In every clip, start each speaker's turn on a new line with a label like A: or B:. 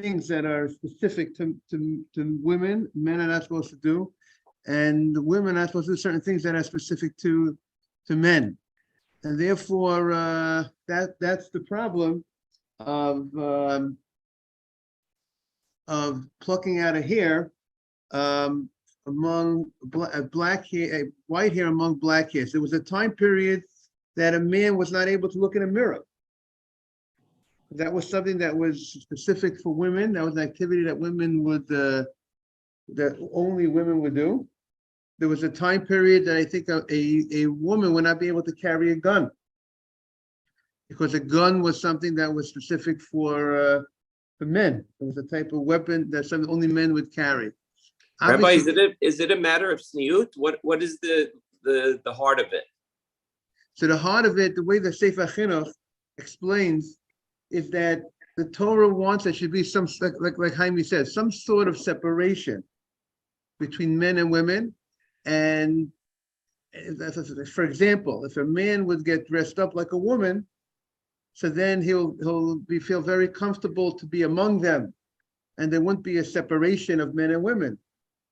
A: things that are specific to women, men are not supposed to do, and the women are not supposed to do certain things that are specific to men. And therefore, that's the problem of plucking out a hair among black hair, white hair among black hairs. There was a time period that a man was not able to look in a mirror. That was something that was specific for women. That was an activity that women would, that only women would do. There was a time period that I think a woman would not be able to carry a gun, because a gun was something that was specific for men. It was a type of weapon that something only men would carry.
B: Rabbi, is it a matter of sniut? What is the heart of it?
A: So the heart of it, the way the Sefer Chinuch explains, is that the Torah wants there should be some, like Jaime says, some sort of separation between men and women. And for example, if a man would get dressed up like a woman, so then he'll feel very comfortable to be among them, and there wouldn't be a separation of men and women.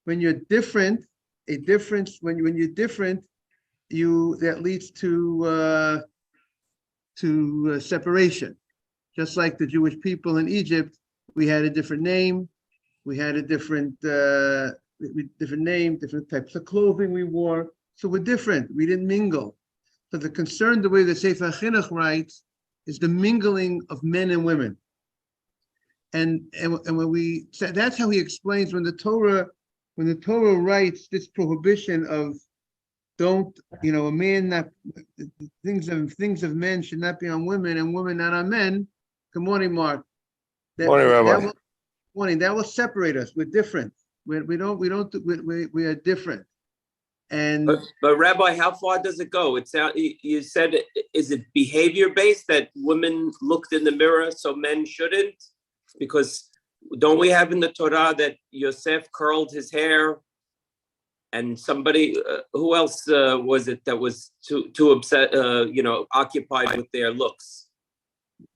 A: When you're different, when you're different, that leads to separation. Just like the Jewish people in Egypt, we had a different name, we had a different name, different types of clothing we wore. So we're different. We didn't mingle. So the concern, the way the Sefer Chinuch writes, is the mingling of men and women. And when we say, that's how he explains when the Torah writes this prohibition of don't, a man not, things of men should not be on women and women not on men. Good morning, Mark.
C: Morning, Rabbi.
A: That will separate us. We're different. We are different. And
B: but Rabbi, how far does it go? You said, is it behavior based that women looked in the mirror so men shouldn't? Because don't we have in the Torah that Yosef curled his hair, and somebody who else was it that was too upset, occupied with their looks?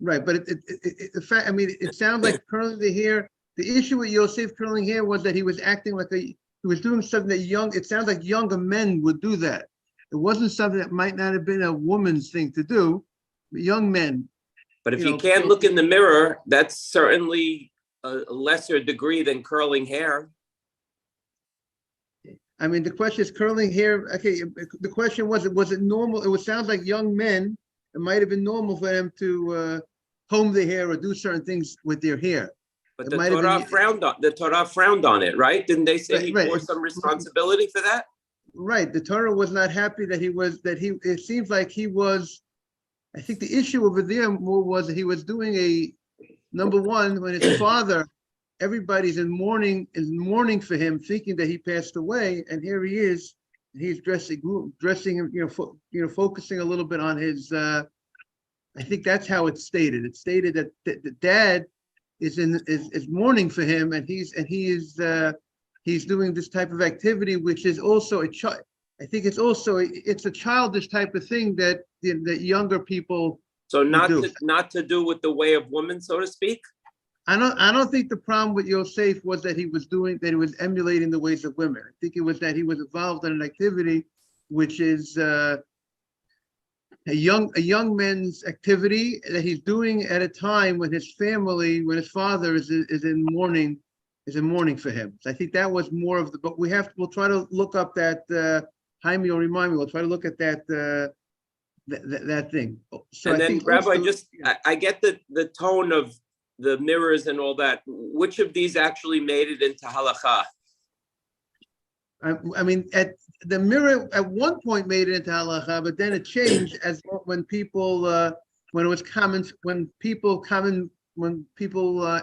A: Right, but it sounds like curling the hair. The issue with Yosef curling hair was that he was acting like he was doing something that it sounds like younger men would do that. It wasn't something that might not have been a woman's thing to do, but young men.
B: But if you can't look in the mirror, that's certainly a lesser degree than curling hair.
A: I mean, the question is curling hair. Okay, the question was it normal? It sounds like young men, it might have been normal for them to comb their hair or do certain things with their hair.
B: But the Torah frowned on it, right? Didn't they say he bore some responsibility for that?
A: Right. The Torah was not happy it seems like he was, I think the issue over there more was that he was doing number one, when his father, everybody's in mourning for him, thinking that he passed away, and here he is, he's dressing him, focusing a little bit on his, I think that's how it's stated. It's stated that the dad is mourning for him, and he's doing this type of activity, which is also I think it's a childish type of thing that younger people.
B: So not to do with the way of women, so to speak.
A: I don't think the problem with Yosef was that he was emulating the ways of women. I think it was that he was involved in an activity which is a young man's activity that he's doing at a time when his father is in mourning for him. So I think that was more of but we'll try to look up that, Jaime will remind me, we'll try to look at that that thing. So
B: and then Rabbi, I get the tone of the mirrors and all that. Which of these actually made it into halakha?
A: I mean, at the mirror at one point made it into halakha, but then it changed when people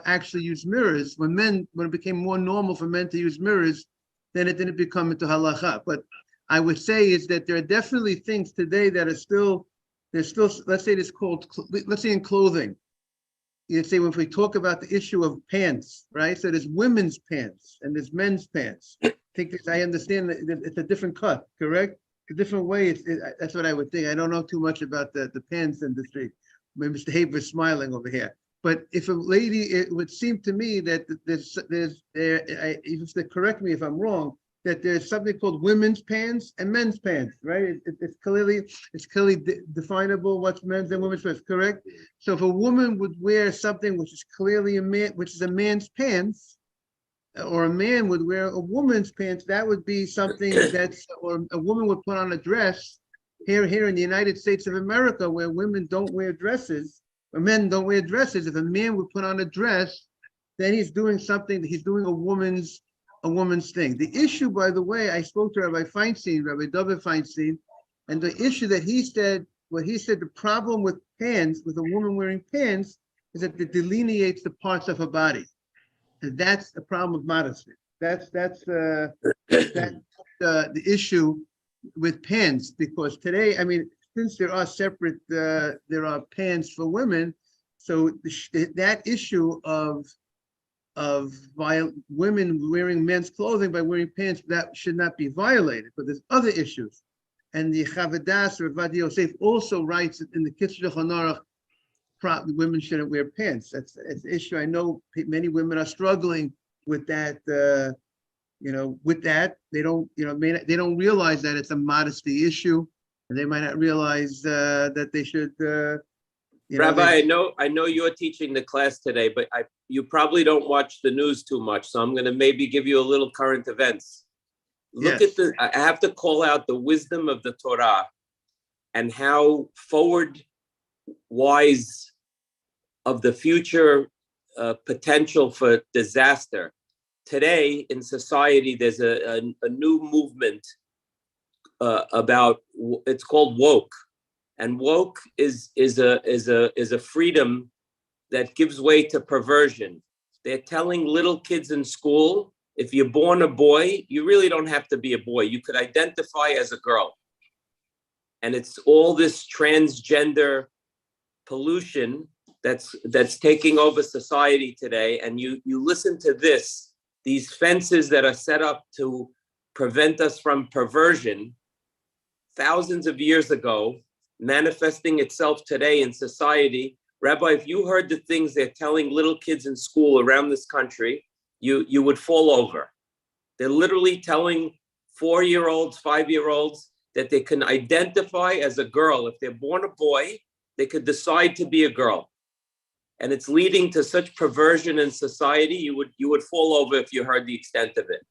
A: actually use mirrors. When it became more normal for men to use mirrors, then it didn't become into halakha. But I would say is that there are definitely things today that are still, let's say in clothing. You say when we talk about the issue of pants, right? So there's women's pants and there's men's pants. I understand that it's a different cut, correct? A different way. That's what I would think. I don't know too much about the pants industry. Mr. Haber is smiling over here. But if a lady, it would seem to me that you have to correct me if I'm wrong, that there's something called women's pants and men's pants, right? It's clearly definable what's men's and women's pants, correct? So if a woman would wear something which is clearly which is a man's pants, or a man would wear a woman's pants, that would be something or a woman would put on a dress here in the United States of America, where women don't wear dresses, or men don't wear dresses. If a man would put on a dress, then he's doing a woman's thing. The issue, by the way, I spoke to Rabbi David Feinstein, and the issue that he said, the problem with pants, with a woman wearing pants, is that it delineates the parts of her body. And that's the problem of modesty. That's the issue with pants, because today, I mean, since there are pants for women, so that issue of women wearing men's clothing by wearing pants, that should not be violated. But there's other issues, and the Chavadas or Vadi Yosef also writes in the Kitzur Chonorach, women shouldn't wear pants. That's an issue. I know many women are struggling with that. With that, they don't realize that it's a modesty issue, and they might not realize that they should.
B: Rabbi, I know you're teaching the class today, but you probably don't watch the news too much, so I'm going to maybe give you a little current events. Look at I have to call out the wisdom of the Torah and how forward-wise of the future potential for disaster. Today in society, there's a new movement it's called woke. And woke is a freedom that gives way to perversion. They're telling little kids in school, if you're born a boy, you really don't have to be a boy. You could identify as a girl. And it's all this transgender pollution that's taking over society today. And you listen to these fences that are set up to prevent us from perversion thousands of years ago, manifesting itself today in society. Rabbi, if you heard the things they're telling little kids in school around this country, you would fall over. They're literally telling 4-year-olds, 5-year-olds that they can identify as a girl. If they're born a boy, they could decide to be a girl. And it's leading to such perversion in society, you would fall over if you heard the extent of it.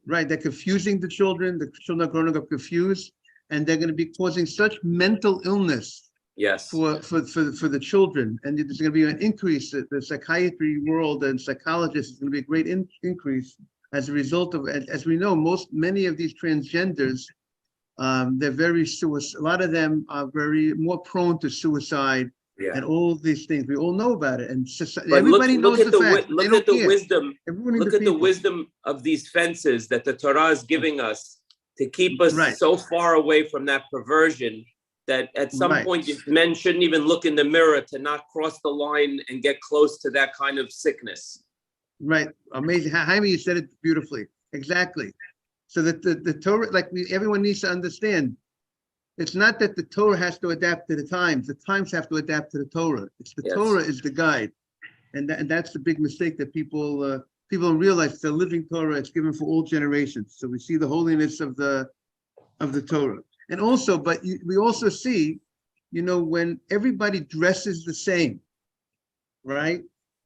A: Right. They're confusing the children. The children are growing up confused, and they're going to be causing such mental illness.
B: Yes.
A: For the children, and there's going to be an increase. The psychiatry world and psychologists is going to be a great increase as a result of, as we know, many of these transgenders, they're very a lot of them are very more prone to suicide. Yeah. And all these things, we all know about it, and everybody knows the fact. Look at the wisdom. Look at the wisdom
B: of these fences that the Torah is giving us to keep us so far away from that perversion that at some point men shouldn't even look in the mirror to not cross the line and get close to that kind of sickness.
A: Right, amazing. Jaime, you said it beautifully. Exactly. So that the Torah, everyone needs to understand. It's not that the Torah has to adapt to the times have to adapt to the Torah. It's the Torah is the guide. And that's the big mistake that people don't realize. It's a living Torah. It's given for all generations. So we see the holiness of the Torah. And also, we also see, when everybody dresses the same, right?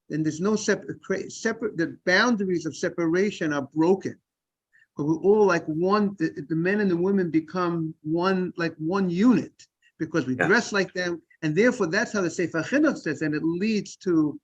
A: And there's no separate, the boundaries of separation are broken. But we're all like one, the men and the women become one unit, because we dress like them. And therefore, that's how the Sefer Chinuch says, and it leads to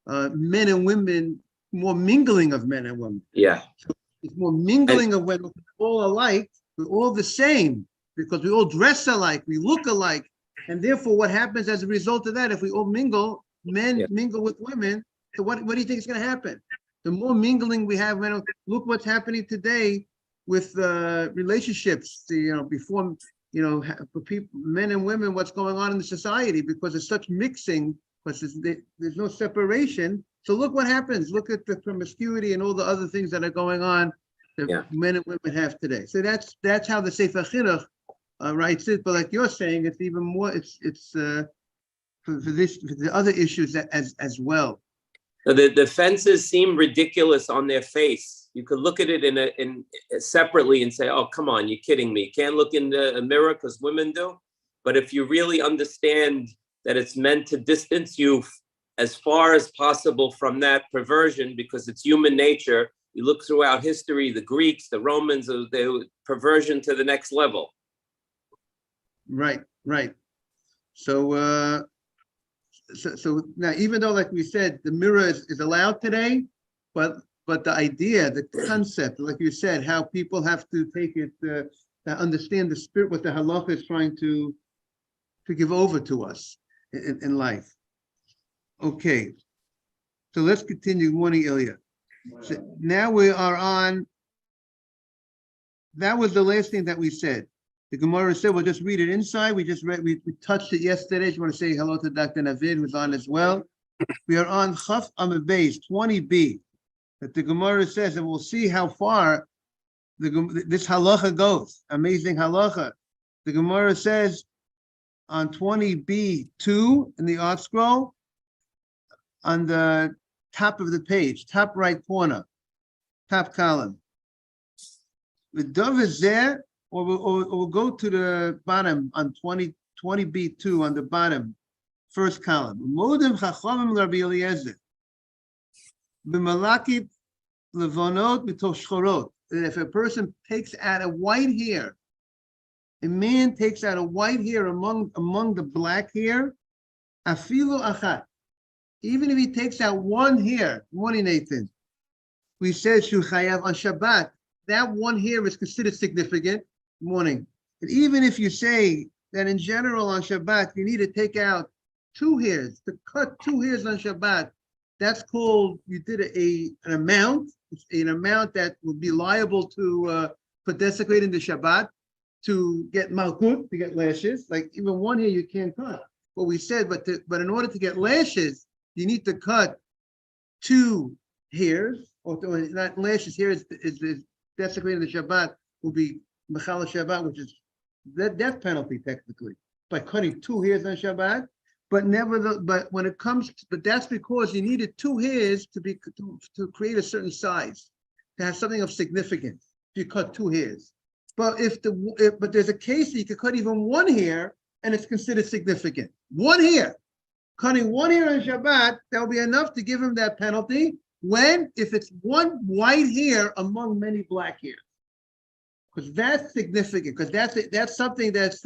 A: men and women, more mingling of men and women.
B: Yeah.
A: So it's more mingling of women, we're all alike, we're all the same, because we all dress alike, we look alike. And therefore, what happens as a result of that, if we all mingle, men mingle with women, so what do you think is going to happen? The more mingling we have, look what's happening today with relationships. Before, for people, men and women, what's going on in the society, because there's such mixing, because there's no separation. So look what happens. Look at the promiscuity and all the other things that are going on that men and women have today. So that's how the Sefer Chinuch writes it. But like you're saying, it's even more. It's for the other issues as well.
B: The fences seem ridiculous on their face. You could look at it in separately and say, "Oh, come on, you're kidding me. You can't look in a mirror because women do." But if you really understand that it's meant to distance you as far as possible from that perversion, because it's human nature. You look throughout history, the Greeks, the Romans, the perversion to the next level.
A: Right. So now, even though, like we said, the mirror is allowed today, but the idea, the concept, like you said, how people have to take it, to understand the spirit, what the halacha is trying to give over to us in life. Okay, so let's continue. Good morning, Ilya. So now we are on, that was the last thing that we said. The Gemara said, we'll just read it inside. We just read, we touched it yesterday. Just want to say hello to Dr. Navid, who's on as well. We are on Chaf Amud Beis 20b. That the Gemara says, and we'll see how far this halacha goes. Amazing halacha. The Gemara says on 20b2 in the art scroll, on the top of the page, top right corner, top column. The dove is there, or we'll go to the bottom on 20b2 on the bottom, first column. Modim chachamim Rabbi Eliezer. B'malakit levonot mitoch shchorot. If a person takes out a white hair, a man takes out a white hair among the black hair, afilu achat. Even if he takes out one hair, morning Nathan, we said Shuchayav on Shabbat, that one hair is considered significant. Morning. And even if you say that in general on Shabbat, you need to take out 2 hairs, to cut 2 hairs on Shabbat, that's called, you did an amount. It's an amount that would be liable to for desecrating the Shabbat, to get malkut, to get lashes. Like even one hair you can't cut. What we said, but in order to get lashes, you need to cut 2 hairs, or not lashes. Here is desecrating the Shabbat will be Mechala Shabbat, which is the death penalty technically, by cutting 2 hairs on Shabbat. But when it comes, but that's because you needed 2 hairs to create a certain size, to have something of significance. If you cut 2 hairs, but but there's a case that you could cut even 1 hair and it's considered significant. 1 hair, cutting 1 hair on Shabbat, that will be enough to give him that penalty. If it's 1 white hair among many black hairs, because that's significant. Because that's something that's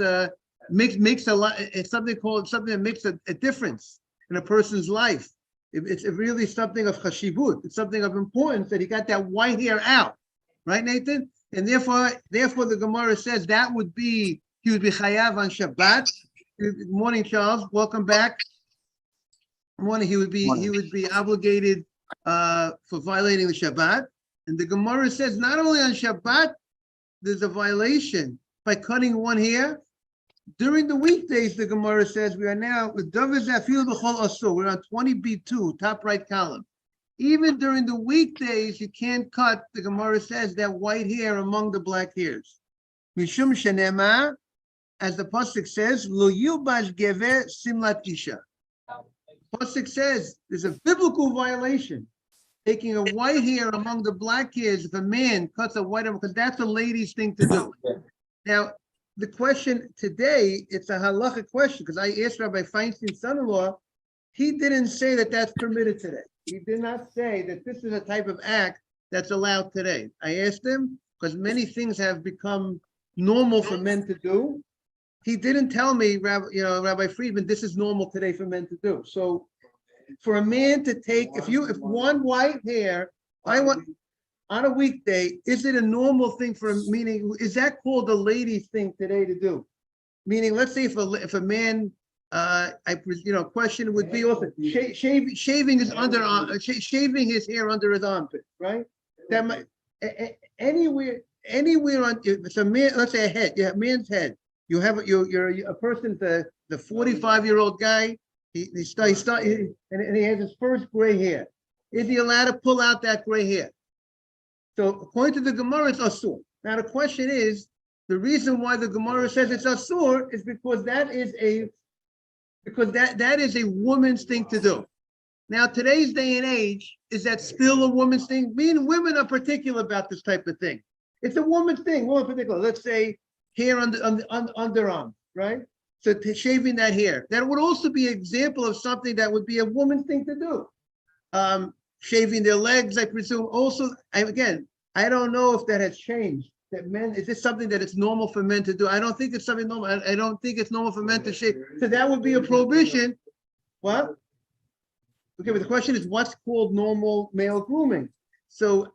A: makes a lot. It's something that makes a difference in a person's life. It's really something of chashivut. It's something of importance that he got that white hair out, right, Nathan? And therefore the Gemara says that he would be chayav on Shabbat. Good morning, Charles. Welcome back. Good morning. He would be obligated for violating the Shabbat. And the Gemara says not only on Shabbat there's a violation by cutting 1 hair. During the weekdays, the Gemara says we are now with David Zafil b'chol asur. We're on 20b2, top right column. Even during the weekdays, you can't cut. The Gemara says that white hair among the black hairs. Mishum shenema, as the pasuk says, lo yilbash gever simlat isha. Pasuk says there's a biblical violation, taking a white hair among the black hairs. If a man cuts a white hair, because that's a lady's thing to do. Now, the question today, it's a halacha question, because I asked Rabbi Feinstein's son-in-law, he didn't say that that's permitted today. He did not say that this is a type of act that's allowed today. I asked him, because many things have become normal for men to do. He didn't tell me, Rabbi Friedman, this is normal today for men to do. So for a man to take, if 1 white hair, on a weekday, is it a normal thing meaning, is that called a lady's thing today to do? Meaning, let's say if a man, question would be also shaving his underarm, shaving his hair under his armpit, right? That might anywhere on, if it's a man, let's say a head, you have a man's head. You have you're a person, the 45-year-old guy. He has his first gray hair. Is he allowed to pull out that gray hair? So according to the Gemara, it's asur. Now the question is, the reason why the Gemara says it's asur is because that is because that is a woman's thing to do. Now, today's day and age, is that still a woman's thing? Meaning women are particular about this type of thing. It's a woman's thing, woman particular. Let's say hair on the underarm, right? So shaving that hair. That would also be an example of something that would be a woman's thing to do. Shaving their legs, I presume. Also, again, I don't know if that has changed. That men, is this something that it's normal for men to do? I don't think it's something normal. I don't think it's normal for men to shave. So that would be a prohibition. What? Okay, but the question is, what's called normal male grooming? So,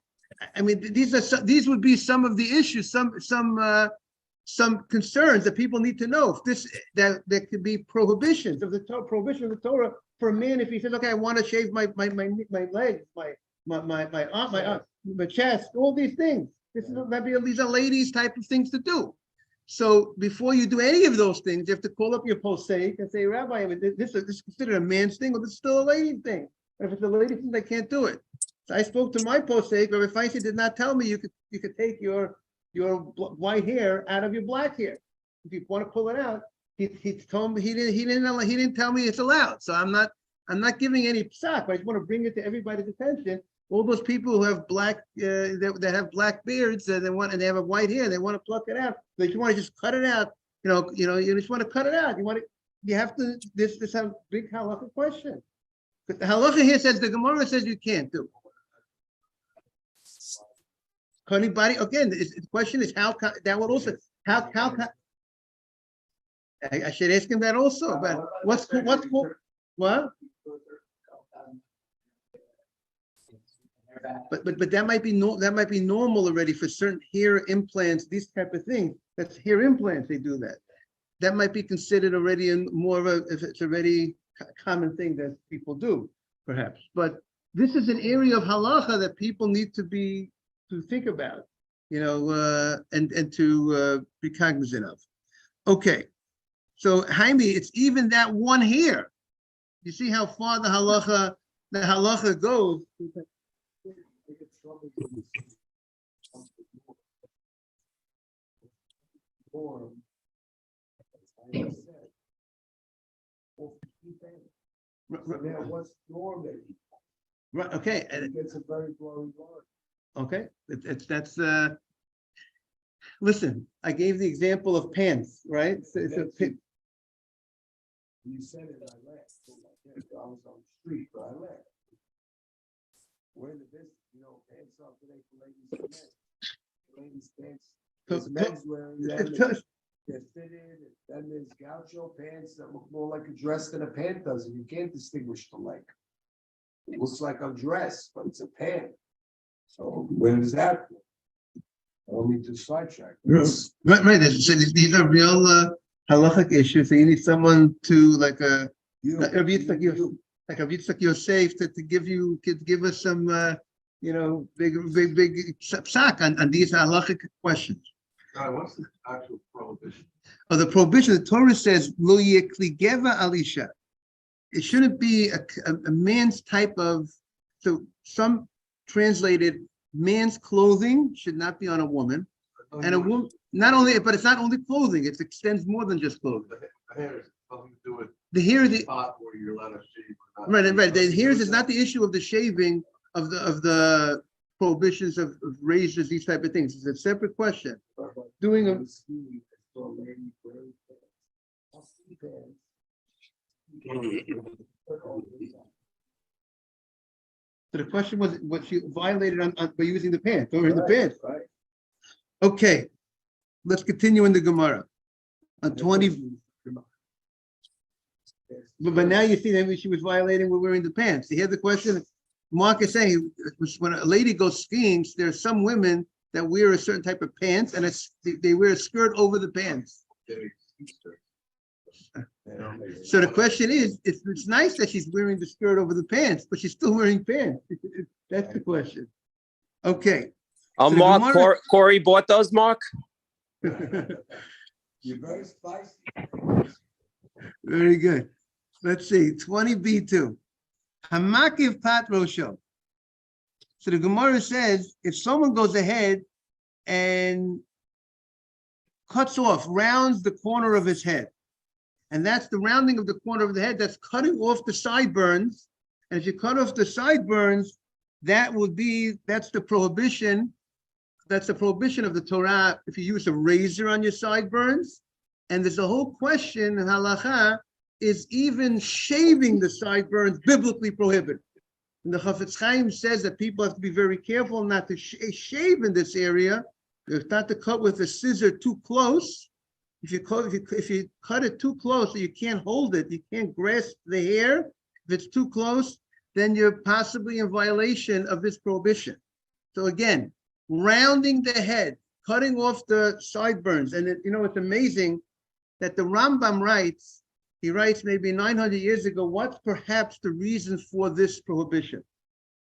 A: I mean, these would be some of the issues, some concerns that people need to know. If that there could be prohibitions of the prohibition of the Torah for a man if he says, okay, I want to shave my legs, my arm, my chest, all these things. These are ladies' type of things to do. So before you do any of those things, you have to call up your posek and say, Rabbi, I mean, this is considered a man's thing, or this is still a lady thing. And if it's a lady thing, they can't do it. So I spoke to my posek, Rabbi Feinstein did not tell me you could take your white hair out of your black hair. If you want to pull it out, he told me he didn't tell me it's allowed. So I'm not giving any psak, but I just want to bring it to everybody's attention. All those people who have black that have black beards and they have a white hair, they want to pluck it out. They just want to cut it out. You just want to cut it out. You have to. This is a big halacha question. But the halacha here says the Gemara says you can't do. Anybody again? The question is how that would also how I should ask him that also. But what? But that might be normal already for certain hair implants, these type of things. That's hair implants. They do that. That might be considered already if it's already a common thing that people do, perhaps. But this is an area of halacha that people need to think about, and to be cognizant of. Okay, so Jaime, it's even that one hair. You see how far the halacha goes. Right. Okay. It's a very blurry line. Okay. Listen, I gave the example of pants, right? You said it, I laughed. I was on the street, but I laughed. We're in the business, pants off today for ladies and men. Ladies' pants. There's men's wearing them. They're fitted, and then there's gaucho pants that look more like a dress than a pant does, and you can't distinguish the leg. It looks like a dress, but it's a pant. So where does that go? I don't need to sidetrack. Right. So these are real halachic issues. So you need someone to like Yitzchak Yosef to give us some big psak on these halachic questions.
C: What's the actual prohibition?
A: Oh, the prohibition. The Torah says lo yekligeva alisha. It shouldn't be a man's type of. So some translated man's clothing should not be on a woman, and a woman but it's not only clothing. It extends more than just clothing.
C: The hair is nothing to do with
A: the hair. The
C: spot where you're allowed to shave.
A: Right. The hair is not the issue of the shaving of the prohibitions of razors, these type of things. It's a separate question. Doing a So the question was what she violated by using the pants, or the pants. Right. Okay, let's continue in the Gemara. On 20. But now you see that she was violating when wearing the pants. You hear the question? Mark is saying when a lady goes skiing, there are some women that wear a certain type of pants, and they wear a skirt over the pants. So the question is, it's nice that she's wearing the skirt over the pants, but she's still wearing pants. That's the question. Okay. So
B: Mark, Corey bought those, Mark?
A: You're very spicy. Very good. Let's see, 20b2. Hamakiv pat rosho. So the Gemara says, if someone goes ahead and cuts off, rounds the corner of his head, And that's the rounding of the corner of the head. That's cutting off the sideburns. And if you cut off the sideburns, that's the prohibition. That's the prohibition of the Torah if you use a razor on your sideburns. And there's a whole question in halacha, is even shaving the sideburns biblically prohibited? And the Chafetz Chaim says that people have to be very careful not to shave in this area, not to cut with a scissor too close. If you cut it too close, so you can't hold it, you can't grasp the hair. If it's too close, then you're possibly in violation of this prohibition. So again, rounding the head, cutting off the sideburns, and it's amazing that the Rambam writes. He writes maybe 900 years ago, what's perhaps the reason for this prohibition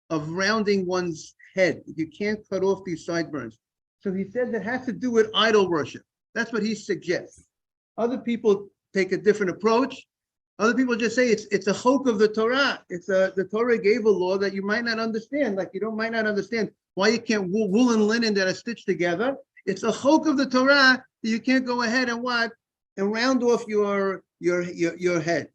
A: of rounding one's head? You can't cut off these sideburns. So he says it has to do with idol worship. That's what he suggests. Other people take a different approach. Other people just say it's a chok of the Torah. The Torah gave a law that you might not understand. Like might not understand why you can't wool and linen that are stitched together. It's a chok of the Torah that you can't go ahead and round off your head.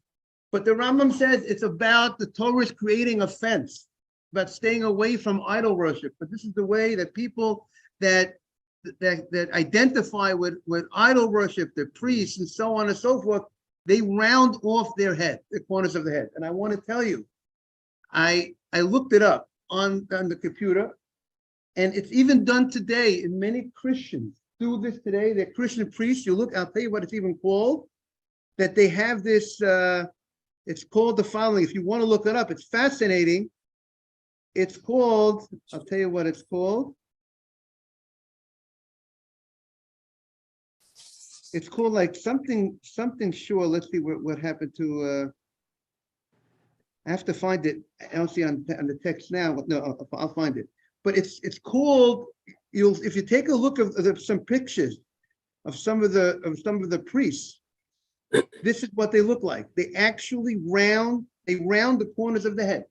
A: But the Rambam says it's about the Torah is creating a fence, about staying away from idol worship. But this is the way that people that identify with idol worship, the priests and so on and so forth, they round off their head, the corners of the head. And I want to tell you, I looked it up on the computer, and it's even done today in many Christians. Do this today. They're Christian priests. I'll tell you what it's even called. That they have this, it's called the following. If you want to look it up, it's fascinating. It's called, I'll tell you what it's called. It's called like something sure. Let's see what happened to, I have to find it. I don't see on the text now. No, I'll find it. But it's called, if you take a look at some pictures of some of the priests, this is what they look like. They actually round the corners of the head.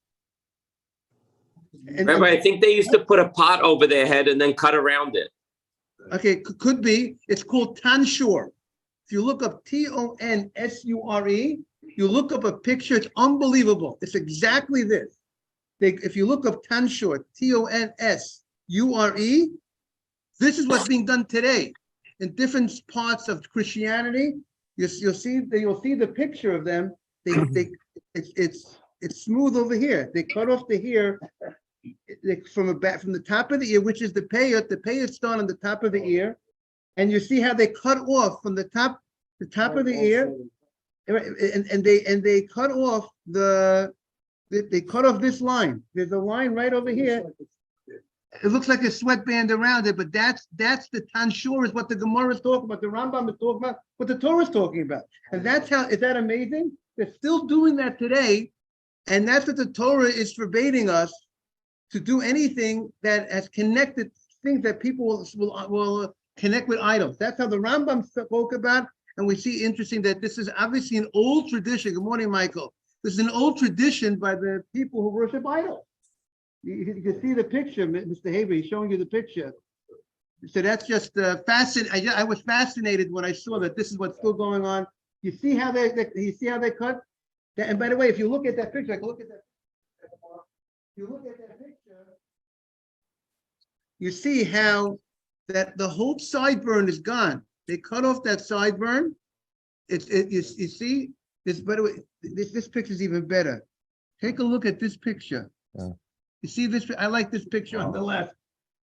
B: Remember, I think they used to put a pot over their head and then cut around it.
A: Okay, could be. It's called tonsure. If you look up Tonsure, you look up a picture, it's unbelievable. It's exactly this. If you look up tonsure, Tonsure, this is what's being done today in different parts of Christianity. You'll see the picture of them. It's smooth over here. They cut off the hair from the top of the ear, which is the payot. The payot's done on the top of the ear, and you see how they cut off from the top of the ear, and they cut off they cut off this line. There's a line right over here. It looks like a sweatband around it, but that's the tonsure, is what the Gemara is talking about, the Rambam is talking about, what the Torah is talking about. And that's how, is that amazing? They're still doing that today, and that's what the Torah is forbidding us to do, anything that has connected things that people will connect with idols. That's how the Rambam spoke about, and we see interesting that this is obviously an old tradition. Good morning, Michael. This is an old tradition by the people who worship idols. You can see the picture, Mr. Haber. He's showing you the picture. So that's just fascinating. I was fascinated when I saw that this is what's still going on. You see how they cut? And by the way, if you look at that picture, look at that. If you look at that picture, you see how that the whole sideburn is gone. They cut off that sideburn. You see this. By the way, this picture is even better. Take a look at this picture.
D: Yeah.
A: You see this? I like this picture on the left.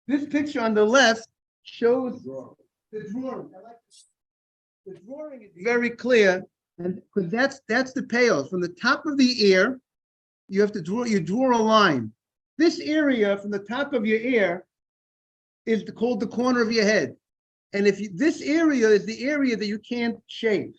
A: This picture on the left shows the drawing. I like this. The drawing is very clear, and because that's the payoff. From the top of the ear, you have to draw. You draw a line. This area from the top of your ear is called the corner of your head, and this area is the area that you can't shave.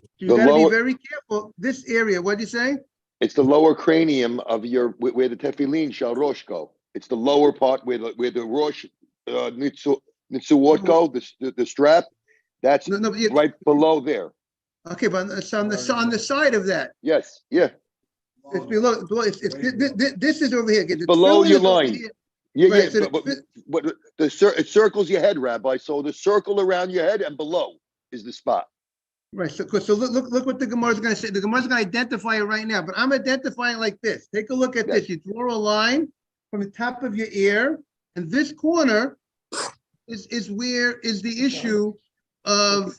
A: So you got to be very careful. This area. What do you say?
D: It's the lower cranium of where the tefillin shall rosh go. It's the lower part where the rosh nitzuot go, the strap. That's right below there.
A: Okay, but it's on the side of that.
D: Yes, yeah.
A: It's below. This is over here.
D: Below your line. Yeah,
A: right,
D: yeah.
A: so
D: but it circles your head, Rabbi. So the circle around your head and below is the spot.
A: Right, so look what the Gemara is going to say. The Gemara is going to identify it right now, but I'm identifying it like this. Take a look at this. You draw a line from the top of your ear, and this corner is where is the issue of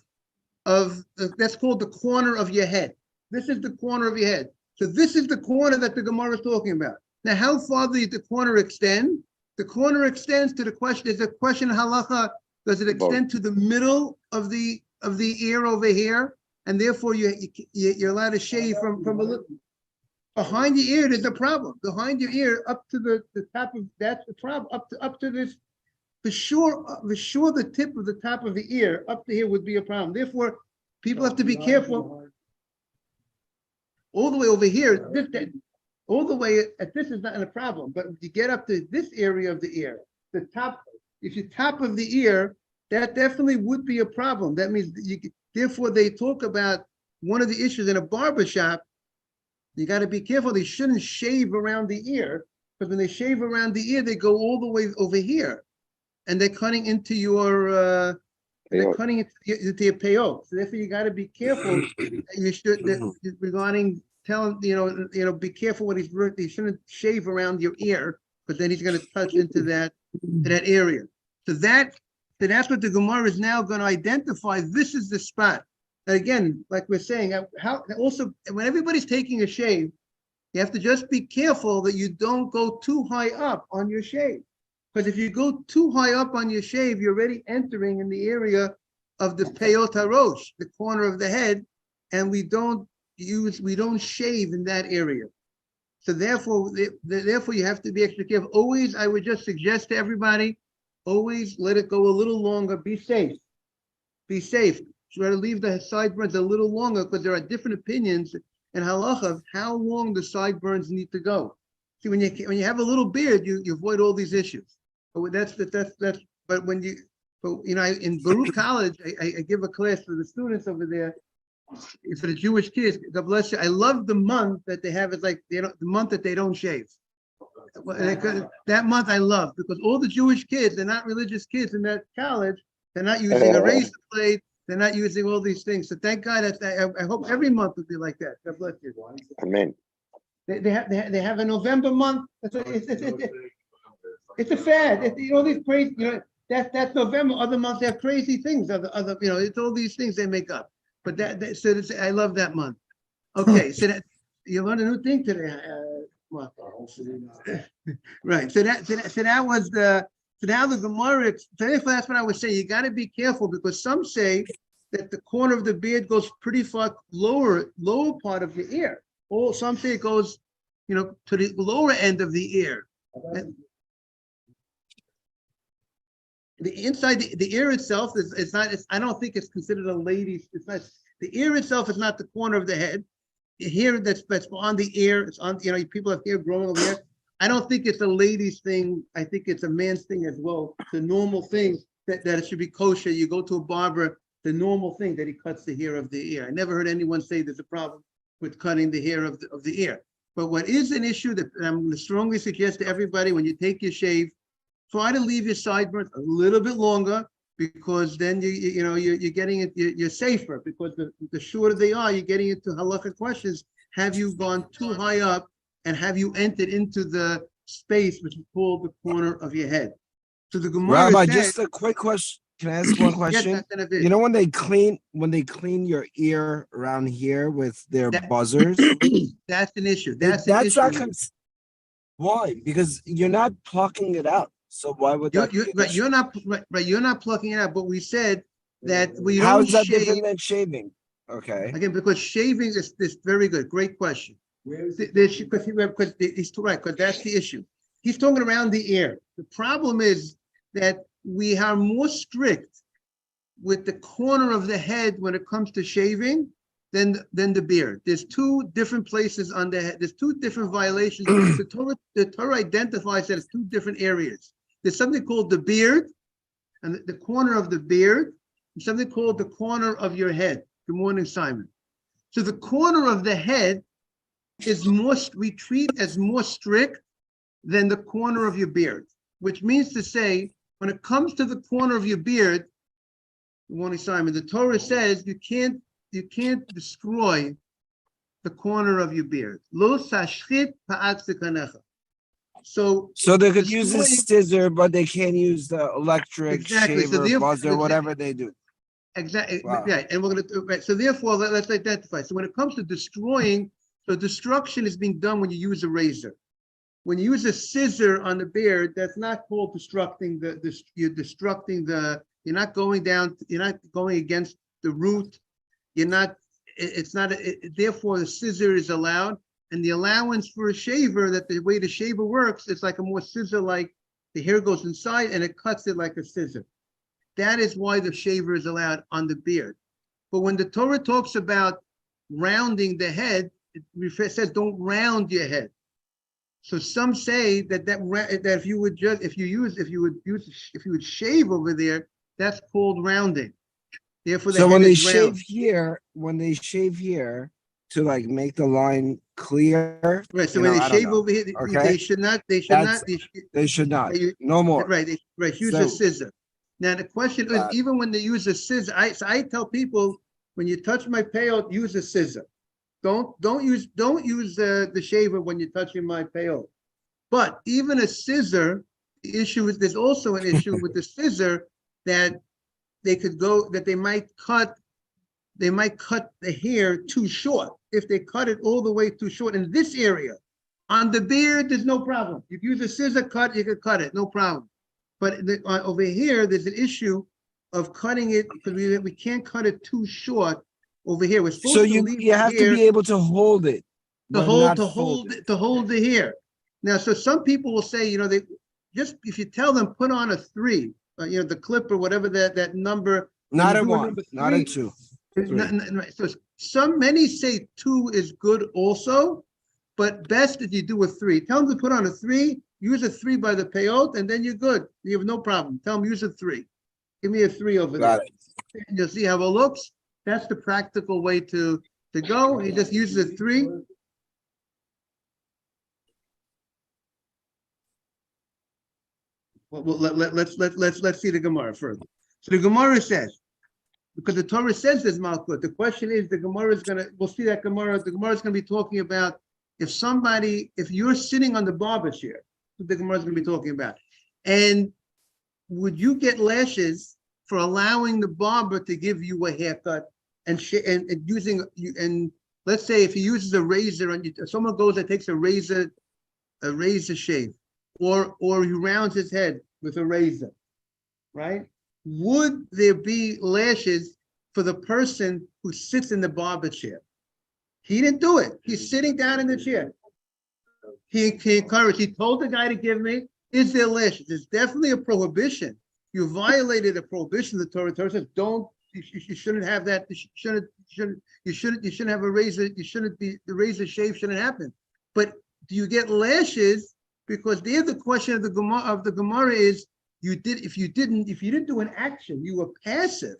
A: that's called the corner of your head. This is the corner of your head. So this is the corner that the Gemara is talking about. Now, how far does the corner extend? The corner extends to the question. There's a question in halacha. Does it extend to the middle of the ear over here, and therefore you're allowed to shave from a little behind your ear? There's a problem behind your ear up to the top of that's the problem up to this. For sure the tip of the top of the ear up to here would be a problem. Therefore, people have to be careful. All the way over here, all the way at this is not a problem, but if you get up to this area of the ear, the top, if you top of the ear, that definitely would be a problem. That means therefore they talk about one of the issues in a barber shop. You got to be careful. They shouldn't shave around the ear, because when they shave around the ear, they go all the way over here, and they're cutting into your into your payot. So therefore, you got to be careful. You should regarding telling be careful when he shouldn't shave around your ear, because then he's going to touch into that area. So that's what the Gemara is now going to identify. This is the spot. And again, like we're saying, how also when everybody's taking a shave, you have to just be careful that you don't go too high up on your shave. Because if you go too high up on your shave, you're already entering in the area of the peyot harosh, the corner of the head, and we don't shave in that area. So therefore you have to be extra careful. Always, I would just suggest to everybody, always let it go a little longer. Be safe. Be safe. Try to leave the sideburns a little longer, because there are different opinions in halacha of how long the sideburns need to go. See, when you have a little beard, you avoid all these issues. But but when in Baruch College, I give a class for the students over there, for the Jewish kids. God bless you. I love the month that they have. It's like the month that they don't shave. That month I love, because all the Jewish kids, they're not religious kids in that college. They're not using a razor blade. They're not using all these things. So thank God that I hope every month would be like that. God bless you.
D: Amen.
A: They have a November month. It's a fad. All these crazy, that's November. Other months they have crazy things. Other, it's all these things they make up. But I love that month. Okay, so that you learned a new thing today. Right. So that was the. So now the Gemara. That's what I was saying. You got to be careful, because some say that the corner of the beard goes pretty far lower part of your ear. Or some say it goes, to the lower end of the ear. And the inside, the ear itself is not. I don't think it's considered a lady's. It's not. The ear itself is not the corner of the head. Hair that's on the ear. It's on. People have hair growing over here. I don't think it's a lady's thing. I think it's a man's thing as well. The normal thing that it should be kosher. You go to a barber. The normal thing that he cuts the hair of the ear. I never heard anyone say there's a problem with cutting the hair of the ear. But what is an issue that I'm going to strongly suggest to everybody, when you take your shave, try to leave your sideburns a little bit longer, because then you're getting it. You're safer, because the shorter they are, you're getting into halakha questions. Have you gone too high up, and have you entered into the space which is called the corner of your head? So the Gemara
E: Rabbi,
A: said,
E: just a quick question. Can I ask one question?
A: Yes,
E: When they clean your ear around here with their buzzers,
A: that's an issue.
E: that's
A: an issue.
E: not why? Because you're not plucking it out. So why would that?
A: You're not plucking it out. But we said that we
E: How
A: don't
E: is that
A: shave.
E: different than shaving? Okay.
A: Again, because shaving is very good. Great question. Because he's correct, because that's the issue. He's talking around the ear. The problem is that we are more strict with the corner of the head when it comes to shaving than the beard. There's two different places on the head. There's two different violations. The Torah identifies that as two different areas. There's something called the beard, and the corner of the beard, and something called the corner of your head. Good morning, Simon. So the corner of the head is we treat as more strict than the corner of your beard, which means to say, when it comes to the corner of your beard, good morning, Simon, the Torah says you can't destroy the corner of your beard. Lo tashchit pa'at zikanecha. So
E: they could use a
A: destroying-
E: scissor, but they can't use the electric
A: Exactly. So
E: shaver,
A: therefore-
E: buzzer, whatever they do.
A: Exactly,
E: Wow.
A: right, and we're gonna, right, so therefore, let's identify. So when it comes to destroying, so destruction is being done when you use a razor. When you use a scissor on the beard, that's not called destructing you're not going down, you're not going against the root. You're not, it's not, therefore the scissor is allowed. And the allowance for a shaver, that the way the shaver works, it's like a more scissor-like, the hair goes inside and it cuts it like a scissor. That is why the shaver is allowed on the beard. But when the Torah talks about rounding the head, it says don't round your head. So some say that if you would shave over there, that's called rounding. Therefore,
E: So when
A: head
E: they
A: is round.
E: shave here to like make the line clear,
A: Right. So
E: you
A: when
E: know,
A: they
E: I don't
A: shave
E: know.
A: over here,
E: Okay.
A: they should not.
E: they should not. No more.
A: Right. Use
E: So-
A: a scissor. Now the question is,
E: Got it.
A: even when they use a scissor, I tell people, when you touch my peyote, use a scissor. Don't use the shaver when you're touching my peyote. But even a scissor, the issue is there's also an issue with the scissor that they might cut the hair too short. If they cut it all the way too short in this area, on the beard, there's no problem. If you use a scissor cut, you can cut it, no problem. But over here, there's an issue of cutting it because we can't cut it too short over here. We're supposed
E: So
A: to
E: you
A: leave
E: have
A: the
E: to
A: hair
E: be able to hold it. but not fold it.
A: to hold the hair. Now, so some people will say, they just, if you tell them put on a 3, the clip or whatever that number.
E: Not
A: when
E: a
A: you do
E: 1,
A: number
E: not a
A: 3,
E: 2. 3.
A: So many say 2 is good also, but best if you do a 3. Tell them to put on a 3, use a 3 by the peyote, and then you're good. You have no problem. Tell them use a 3. Give me a 3 over
E: Got
A: there. And you'll see how it looks. That's the practical way to go. He just uses a 3. Well, let's see the Gemara further. So the Gemara says, because the Torah says there's Malkut. The question is, the Gemara is we'll see that Gemara. The Gemara is going to be talking about if you're sitting on the barber chair, what the Gemara is going to be talking about, and would you get lashes for allowing the barber to give you a haircut and using let's say if he uses a razor and someone goes and takes a razor shave, or he rounds his head with a razor, right? Would there be lashes for the person who sits in the barber chair? He didn't do it. He's sitting down in the chair. He encouraged, he told the guy to give me, is there lashes? There's definitely a prohibition. You violated a prohibition. The Torah says, you shouldn't have that. You shouldn't have a razor. The razor shave shouldn't happen. But do you get lashes? Because there the question of the Gemara is, if you didn't do an action, you were passive.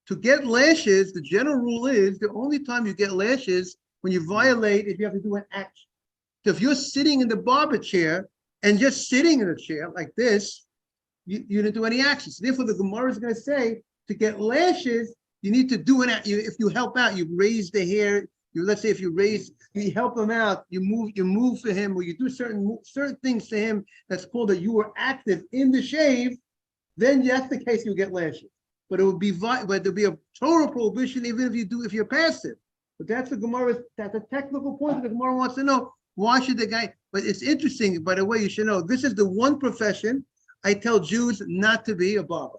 A: To get lashes, the general rule is the only time you get lashes when you violate, if you have to do an action. So if you're sitting in the barber chair and just sitting in a chair like this, you didn't do any action. So therefore, the Gemara is going to say to get lashes, you need to do if you help out, you raise the hair. Let's say if you help him out, you move for him, or you do certain things to him. That's called that you were active in the shave. Then that's the case you get lashes. But there'll be a total prohibition even if you're passive. But that's a technical point that the Gemara wants to know. Why should the guy? But it's interesting. By the way, you should know this is the one profession I tell Jews not to be a barber.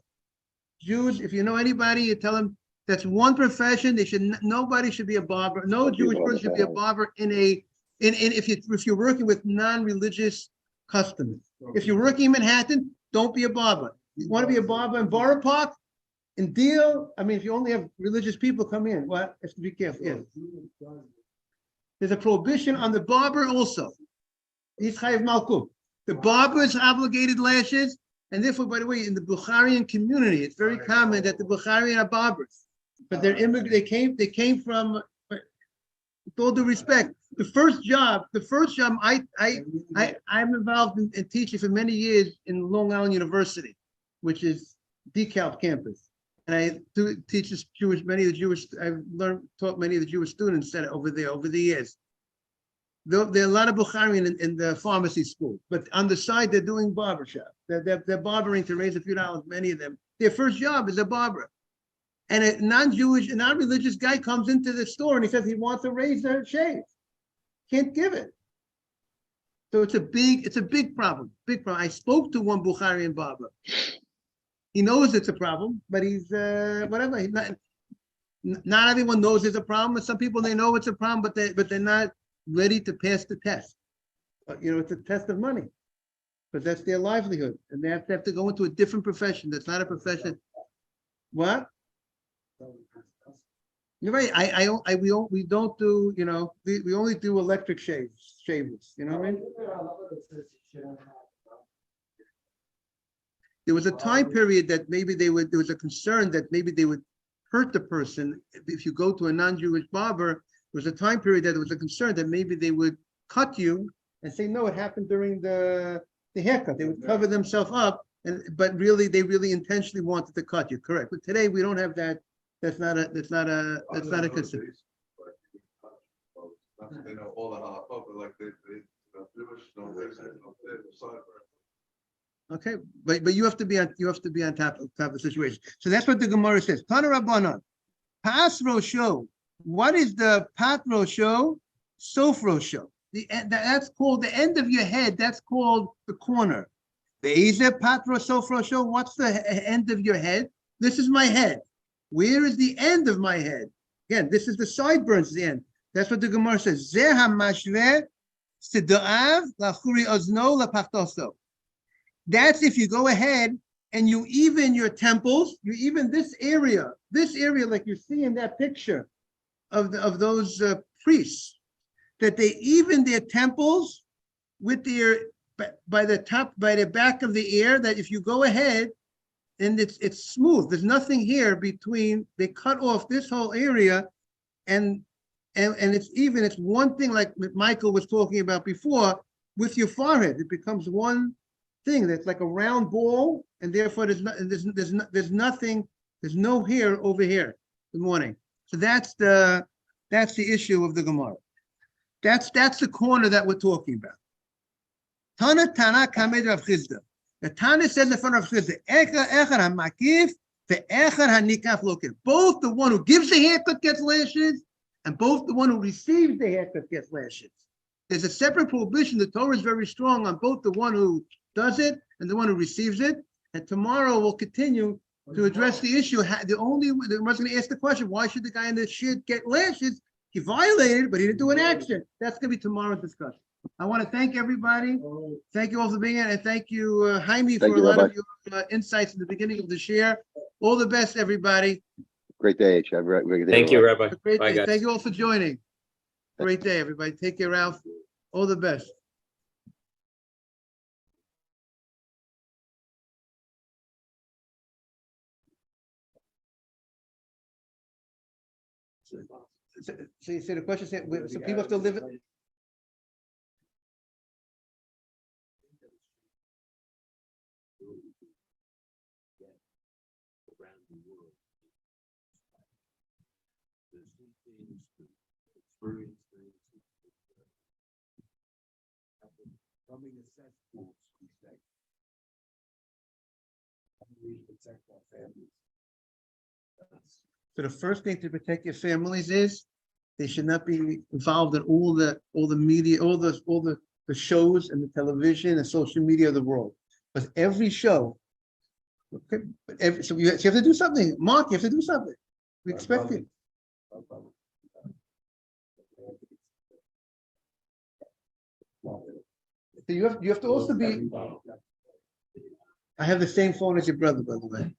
A: Jews, if you know anybody, you tell them that's one profession. Nobody should be a barber. No Jewish person should be a barber if you're working with non-religious customers. If you're working in Manhattan, don't be a barber. You want to be a barber in Borough Park? In Deal, if you only have religious people come in, what? Have to be careful. Yeah. There's a prohibition on the barber also. He's chayav malkut. The barber is obligated lashes, and therefore, by the way, in the Bukharian community, it's very common that the Bukharian are barbers, but they're immigrants. They came from. With all due respect, the first job I'm involved in teaching for many years in Long Island University, which is DeKalb campus. I do teach this many of the Jewish, taught many of the Jewish students that over there over the years. There are a lot of Bukharian in the pharmacy school, but on the side, they're doing barbershop. They're barbering to raise a few dollars, many of them. Their first job is a barber. And a non-Jewish, a non-religious guy comes into the store and he says he wants to raise their shave. Can't give it. So it's a big problem, big problem. I spoke to one Bukharian barber. He knows it's a problem, but he's, whatever. He's not everyone knows it's a problem. Some people, they know it's a problem, but they're not ready to pass the test. But, it's a test of money, but that's their livelihood. And they have to go into a different profession. That's not a profession. What? You're right. We don't do, we only do electric shavers. You know what I mean? There was a time period that maybe there was a concern that maybe they would hurt the person. If you go to a non-Jewish barber, there was a time period that there was a concern that maybe they would cut you and say, no, it happened during the haircut. They would cover themselves up, but really, they really intentionally wanted to cut you. Correct. But today we don't have that. That's not a concern.
C: They know all the halakha, but like they Jewish,
A: Okay, but you have to be on top of the situation. So that's what the Gemara says. Tana Rabbanan, Pas Rosho. What is the Pat Rosho? Sof Rosho. That's called the end of your head. That's called the corner. The Eze Pat Sof Rosho. What's the end of your head? This is my head. Where is the end of my head? Again, this is the sideburns. The end. That's what the Gemara says. Zeh hamashveh sidoav lachuri ozno lapachtoso. That's if you go ahead and you even your temples, you even this area like you see in that picture of those priests, that they even their temples with by the back of the ear, that if you go ahead and it's smooth, there's nothing here between, they cut off this whole area and it's one thing like Michael was talking about before with your forehead, it becomes one thing that's like a round ball, and therefore there's nothing, there's no hair over here. Good morning. So that's the issue of the Gemara. That's the corner that we're talking about. Tana kamed Rav Chisda. The Tana says in front of Rav Chisda, Echad hamakif ve'echad hanikaf lokin. Both the one who gives the haircut gets lashes, and both the one who receives the haircut gets lashes. There's a separate prohibition. The Torah is very strong on both the one who does it and the one who receives it. And tomorrow we'll continue to address the issue. The one's going to ask the question, why should the guy in the shit get lashes? He violated, but he didn't do an action. That's going to be tomorrow's discussion. I want to thank everybody. Thank you all for being here. And thank you, Jaime, for a lot of your insights in the beginning of the share. All the best, everybody.
D: Great day, H. Have a great day.
B: Thank you, Rabbi.
A: Great
B: Bye,
A: day.
B: guys.
A: Thank you all for joining. Great day, everybody. Take care, Ralph. All the best. So you say the question, so people have to live it. So the first thing to protect your families is they should not be involved in all the media, all the shows and the television and social media of the world. But every show, okay, so you have to do something. Mark, you have to do something. We expect it. So you have to also be. I have the same phone as your brother, by the way.